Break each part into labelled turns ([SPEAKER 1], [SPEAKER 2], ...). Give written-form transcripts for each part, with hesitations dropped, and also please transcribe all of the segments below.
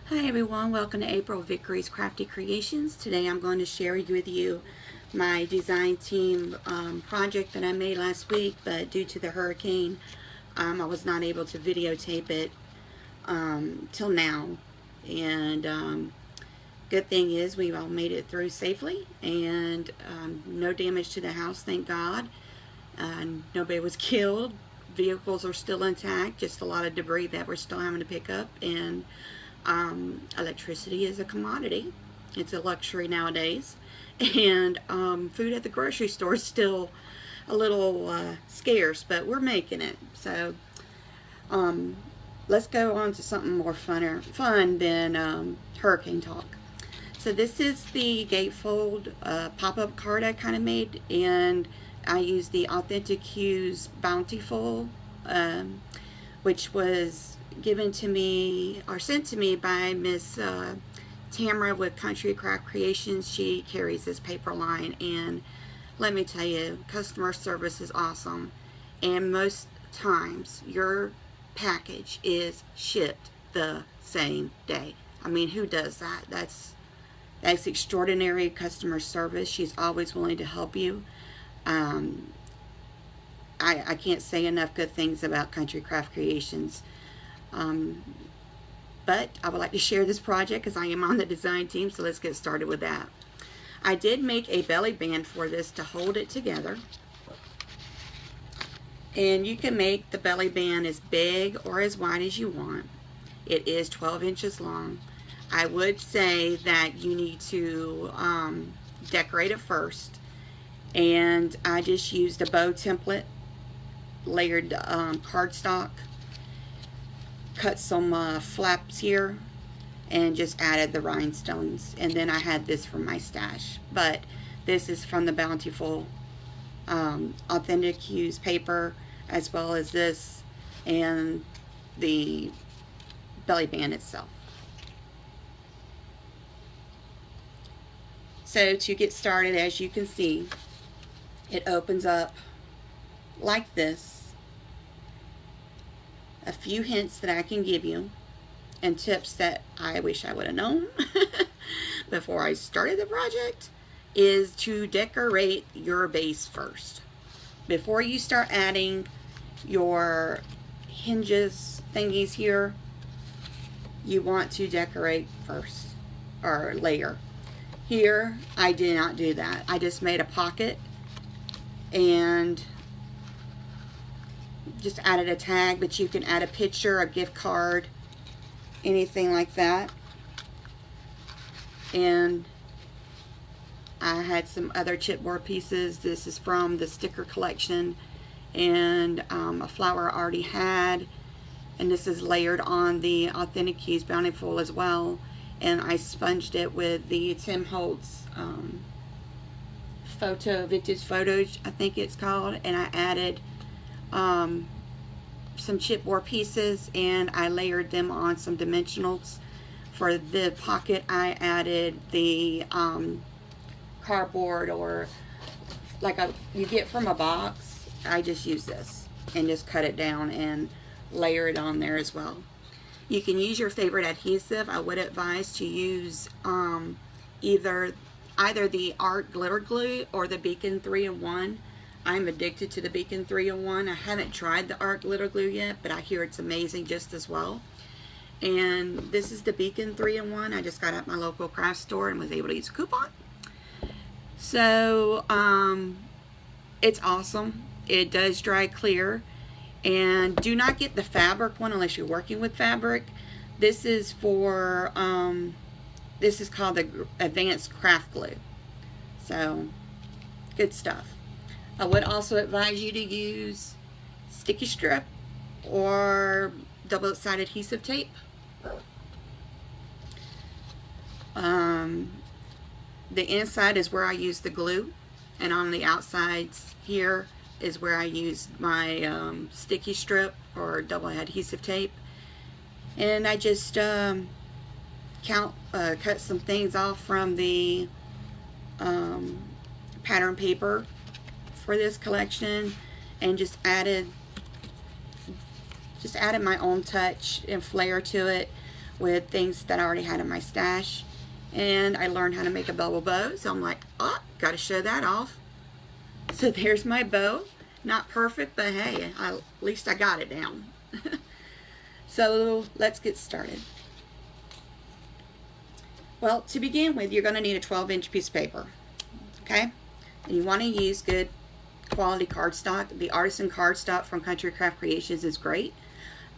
[SPEAKER 1] Hi everyone, welcome to April Vickery's Crafty Creations. Today I'm going to share with you my design team project that I made last week, but due to the hurricane I was not able to videotape it till now. And good thing is we all made it through safely, and no damage to the house, thank God. Nobody was killed. Vehicles are still intact, just a lot of debris that we're still having to pick up. And electricity is a commodity. It's a luxury nowadays. And food at the grocery store is still a little scarce, but we're making it. So let's go on to something more fun than hurricane talk. So this is the gatefold pop-up card I kind of made, and I used the Authentic Hues Bountiful, which was given to me or sent to me by Miss Tamara with Country Craft Creations. She carries this paper line, and let me tell you, customer service is awesome. And most times your package is shipped the same day. I mean, who does that? That's extraordinary customer service. She's always willing to help you. I can't say enough good things about Country Craft Creations. But I would like to share this project because I am on the design team, so let's get started with that. I did make a belly band for this to hold it together. And you can make the belly band as big or as wide as you want. It is 12 inches long. I would say that you need to decorate it first. And I just used a bow template, layered cardstock, cut some flaps here, and just added the rhinestones. And then I had this from my stash, but this is from the Bountiful Authentic Hues paper, as well as this and the belly band itself. So to get started, as you can see, it opens up like this. A few hints that I can give you and tips that I wish I would have known before I started the project is to decorate your base first. Before you start adding your hinges thingies here, you want to decorate first, or layer. Here I did not do that. I just made a pocket and just added a tag, but you can add a picture, a gift card, anything like that. And I had some other chipboard pieces. This is from the sticker collection, and a flower I already had, and this is layered on the Authentic Hues Bountiful as well. And I sponged it with the Tim Holtz vintage photos, I think it's called, and I added some chipboard pieces, and I layered them on some dimensionals. For the pocket, I added the cardboard, or like you get from a box. I just use this and just cut it down and layer it on there as well. You can use your favorite adhesive. I would advise to use either the Art Glitter Glue or the Beacon 3-in-1. I'm addicted to the Beacon 3-in-1. I haven't tried the Art Glitter Glue yet, but I hear it's amazing just as well. And this is the Beacon 3-in-1. I just got at my local craft store and was able to use a coupon. So it's awesome. It does dry clear. And do not get the fabric one unless you're working with fabric. This is for this is called the Advanced Craft Glue. So good stuff. I would also advise you to use sticky strip or double-sided adhesive tape. The inside is where I use the glue, and on the outsides here is where I use my sticky strip or double adhesive tape. And I just cut some things off from the pattern paper for this collection, and just added my own touch and flair to it with things that I already had in my stash. And I learned how to make a bubble bow, so I'm like, oh, gotta show that off. So there's my bow. Not perfect, but hey, at least I got it down. So let's get started. Well, to begin with, you're going to need a 12-inch piece of paper. Okay? And you want to use good quality cardstock. The artisan cardstock from Country Craft Creations is great.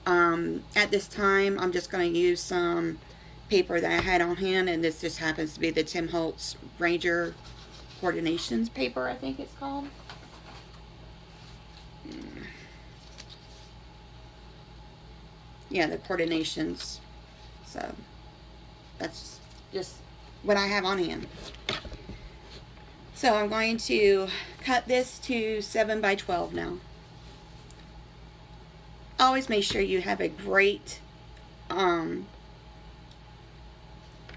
[SPEAKER 1] At this time, I'm just going to use some paper that I had on hand, and this just happens to be the Tim Holtz Ranger Coordinations paper, I think it's called. Yeah, the Coordinations. So that's just what I have on hand. So I'm going to cut this to 7 by 12 now. Always make sure you have a great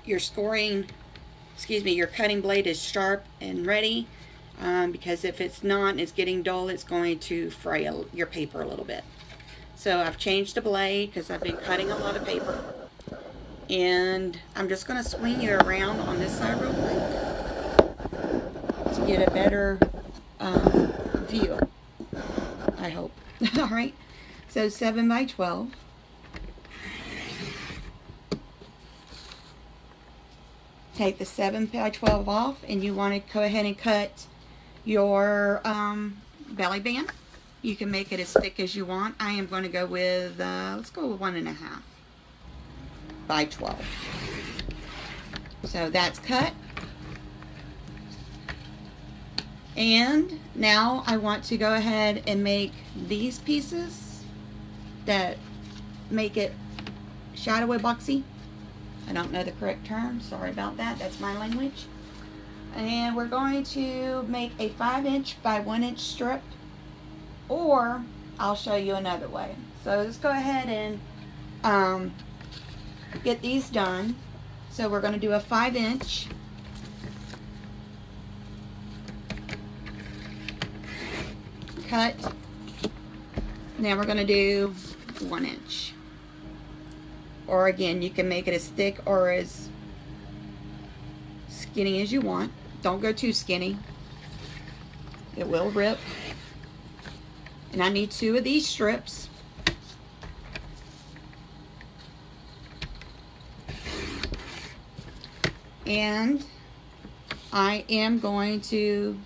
[SPEAKER 1] your cutting blade is sharp and ready, because if it's not and it's getting dull, it's going to fray your paper a little bit. So I've changed the blade because I've been cutting a lot of paper, and I'm just going to swing you around on this side real quick to get a better view, I hope. All right, so 7 by 12. Take the 7 by 12 off, and you want to go ahead and cut your belly band. You can make it as thick as you want. I am going to go with, let's go with 1.5 by 12. So that's cut. And now I want to go ahead and make these pieces that make it shadowy boxy. I don't know the correct term, sorry about that, that's my language. And we're going to make a 5-inch by 1-inch strip, or I'll show you another way. So let's go ahead and get these done. So we're going to do a 5-inch. Cut. Now we're going to do 1-inch. Or again, you can make it as thick or as skinny as you want. Don't go too skinny. It will rip. And I need 2 of these strips. And I am going to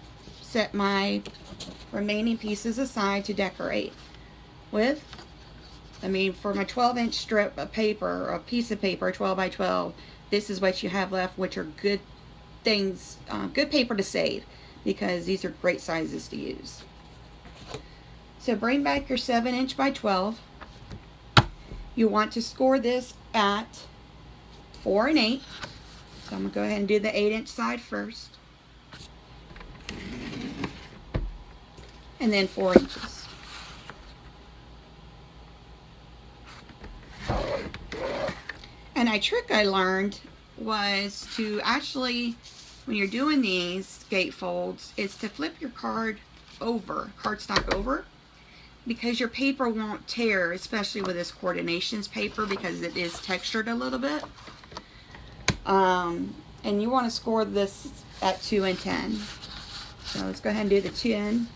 [SPEAKER 1] set my remaining pieces aside to decorate with. For my 12-inch strip of paper, or a piece of paper, 12 by 12, this is what you have left, which are good things, good paper to save, because these are great sizes to use. So bring back your 7-inch by 12. You want to score this at 4 1/8. So I'm going to go ahead and do the 8-inch side first. And then 4 inches. And a trick I learned was to actually, when you're doing these gatefolds, is to flip your cardstock over, because your paper won't tear, especially with this Coordinations paper, because it is textured a little bit. And you want to score this at 2 and 10. So let's go ahead and do the 10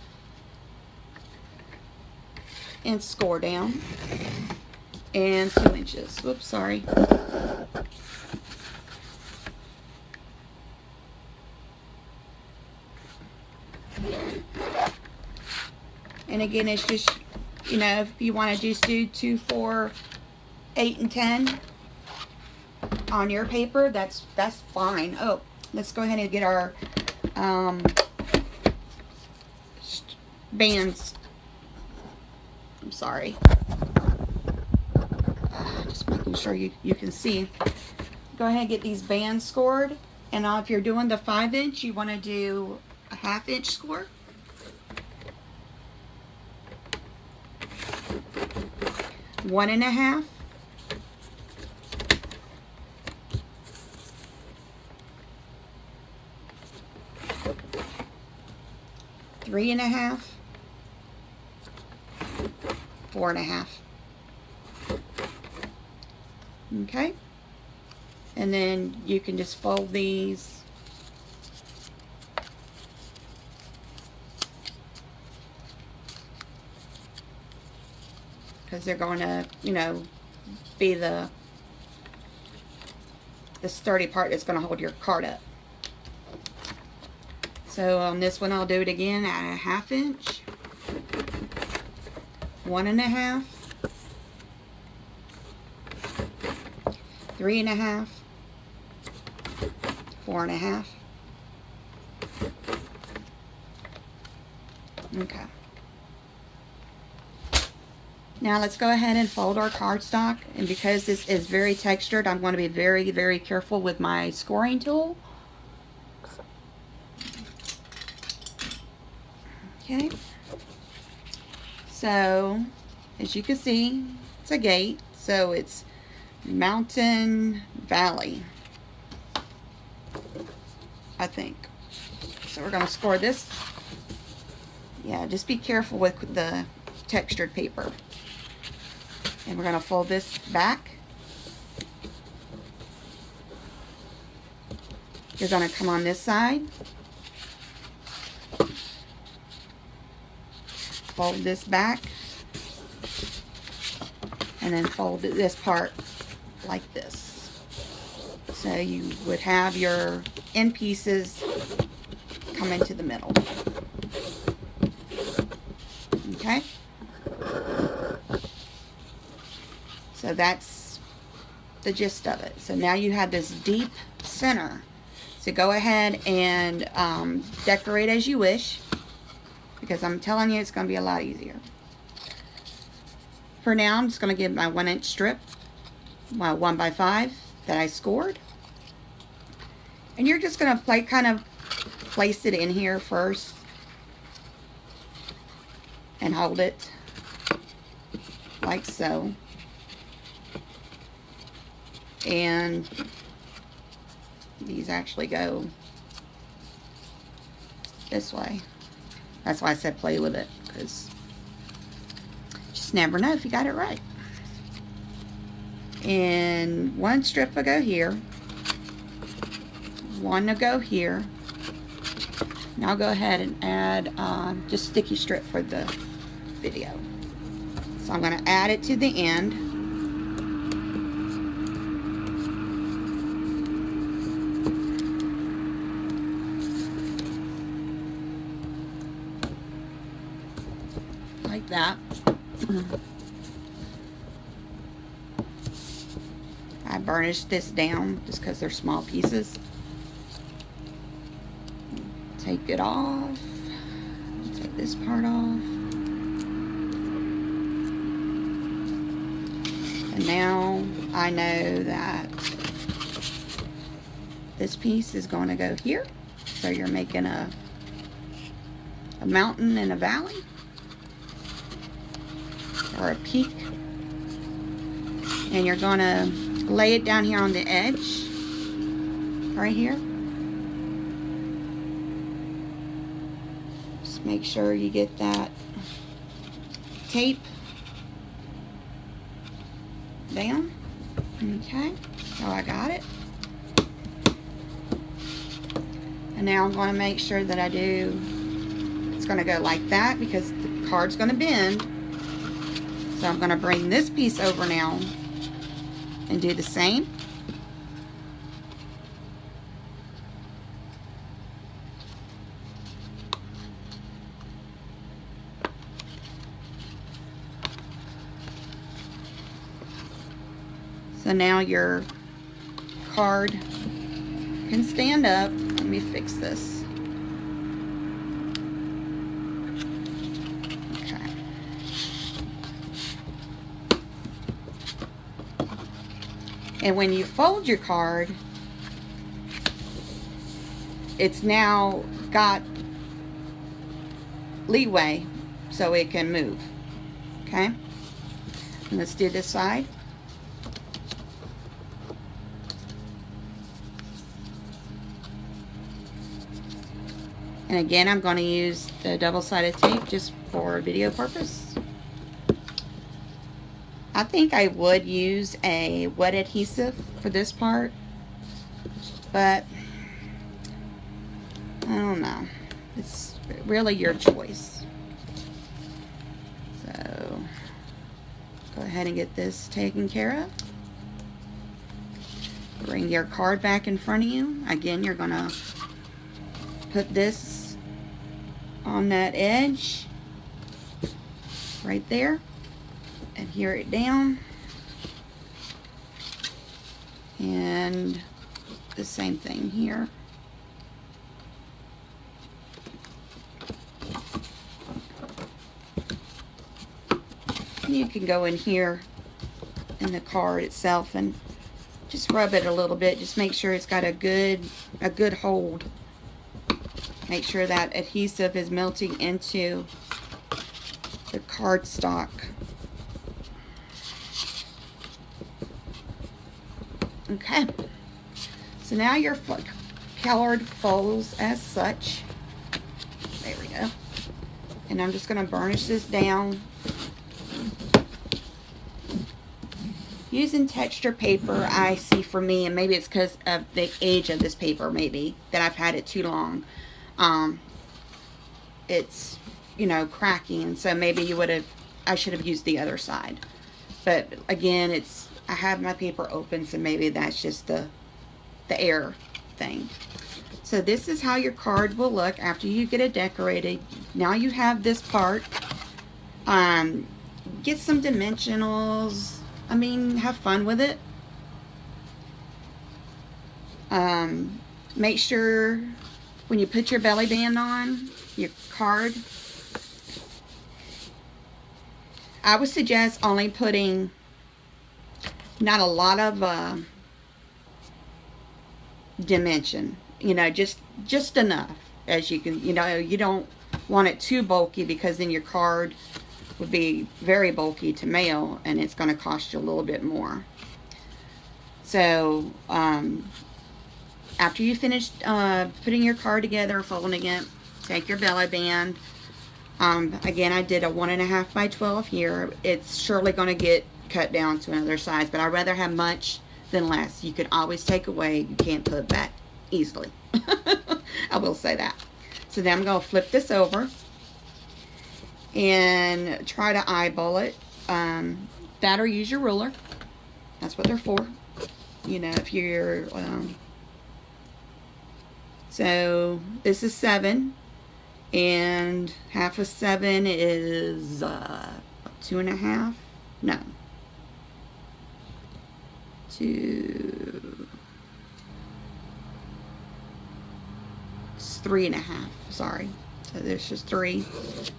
[SPEAKER 1] and score down. And 2 inches. Whoops, sorry. And again, it's just, if you want to just do 2, 4, 8, and 10 on your paper, that's fine. Oh, let's go ahead and get our bands. I'm sorry. Just making sure you can see. Go ahead and get these bands scored. And if you're doing the 5-inch, you want to do a 1/2-inch score. One and a half. Three and a half. 4 1/2. Okay, And then you can just fold these because they're going to, you know, be the sturdy part that's going to hold your card up. So on this one I'll do it again at a 1/2 inch, 1 1/2, 3 1/2, 4 1/2. Okay. Now let's go ahead and fold our cardstock, and because this is very textured, I'm going to be very, very careful with my scoring tool. Okay. So, as you can see, it's a gate, so it's Mountain Valley, I think. So we're going to score this. Yeah, just be careful with the textured paper. And we're going to fold this back. You're going to come on this side. Fold this back. And then fold this part like this. So you would have your end pieces come into the middle. Okay? So that's the gist of it. So now you have this deep center. So go ahead and decorate as you wish, because I'm telling you it's going to be a lot easier. For now, I'm just going to give my 1 inch strip, my 1x5 that I scored. And you're just going to kind of place it in here first and hold it like so. And these actually go this way. That's why I said play with it, because you just never know if you got it right. And one strip will go here, one will go here. Now I'll go ahead and add just sticky strip for the video. So I'm going to add it to the end. Like that. I burnished this down just because they're small pieces. Take it off. Take this part off. And now I know that this piece is going to go here. So you're making a mountain and a valley, or a peak, and you're going to lay it down here on the edge, right here. Just make sure you get that tape down. Okay, so I got it. And now I'm going to make sure that I do, it's going to go like that because the card's going to bend. So I'm going to bring this piece over now and do the same. So now your card can stand up. Let me fix this. And when you fold your card, it's now got leeway so it can move. Okay? And let's do this side. And again, I'm going to use the double-sided tape just for video purpose. I think I would use a wet adhesive for this part, But I don't know. It's really your choice. So go ahead and get this taken care of. Bring your card back in front of you. Again, you're gonna put this on that edge right there. Adhere it down. And the same thing here. You can go in here in the card itself and just rub it a little bit. Just make sure it's got a good hold. Make sure that adhesive is melting into the cardstock. Okay. So now your colored folds as such. There we go. And I'm just going to burnish this down. Using texture paper, I see for me, and maybe it's because of the age of this paper, maybe, that I've had it too long. It's, you know, cracking, and so maybe I should have used the other side. But again, I have my paper open, so maybe that's just the air thing. So this is how your card will look after you get it decorated. Now you have this part. Get some dimensionals. I mean, have fun with it. Make sure when you put your belly band on your card, I would suggest only putting not a lot of dimension, you know, just enough as you can. You know, you don't want it too bulky, because then your card would be very bulky to mail, and it's going to cost you a little bit more. So after you finish putting your card together, folding it, take your belly band. Again, I did a 1.5 by 12 here. It's surely going to get cut down to another size, but I'd rather have much than less. You can always take away. You can't put back easily. I will say that. So then I'm going to flip this over and try to eyeball it. That or use your ruler. That's what they're for. You know, if you're so this is 7, and half of 7 is 2.5. No, 2. It's 3.5. Sorry. So there's just 3.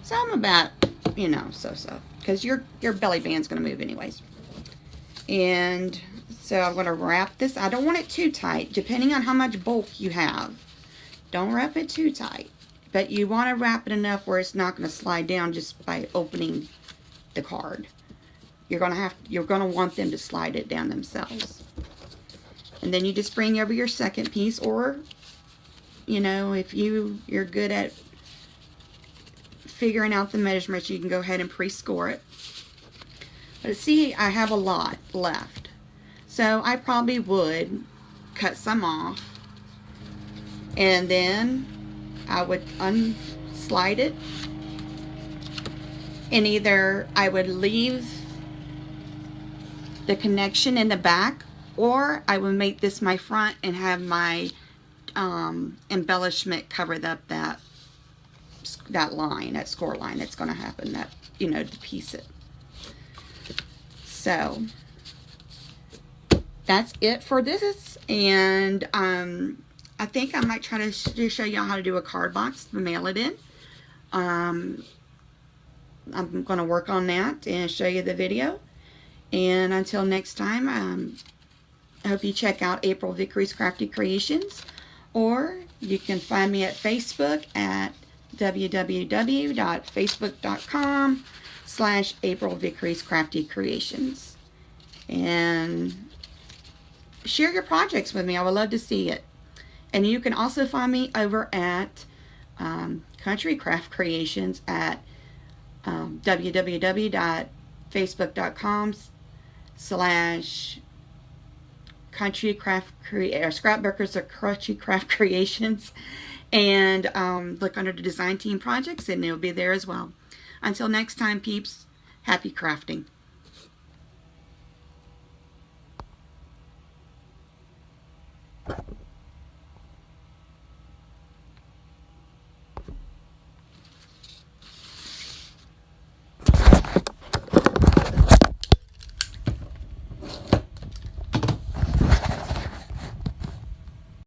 [SPEAKER 1] So I'm about, you know, so because your belly band's going to move anyways. And so I'm going to wrap this. I don't want it too tight, depending on how much bulk you have. Don't wrap it too tight, but you want to wrap it enough where it's not going to slide down just by opening the card. You're going to want them to slide it down themselves. And then you just bring over your second piece, or, you know, if you're good at figuring out the measurements, you can go ahead and pre-score it. But see, I have a lot left, so I probably would cut some off, and then I would unslide it, and either I would leave the connection in the back, or I would make this my front and have my embellishment covered up that line, that score line that's going to happen, that, you know, to piece it. So that's it for this, and I think I might try to show y'all how to do a card box to mail it in. I'm going to work on that and show you the video. And until next time, I hope you check out April Vickery's Crafty Creations, or you can find me at Facebook at www.facebook.com/April Vickery's Crafty Creations. And share your projects with me. I would love to see it. And you can also find me over at Country Craft Creations at www.facebook.com/Country Scrapbookers or Country Craft Creations, and look under the design team projects, and it'll be there as well. Until next time, peeps, happy crafting.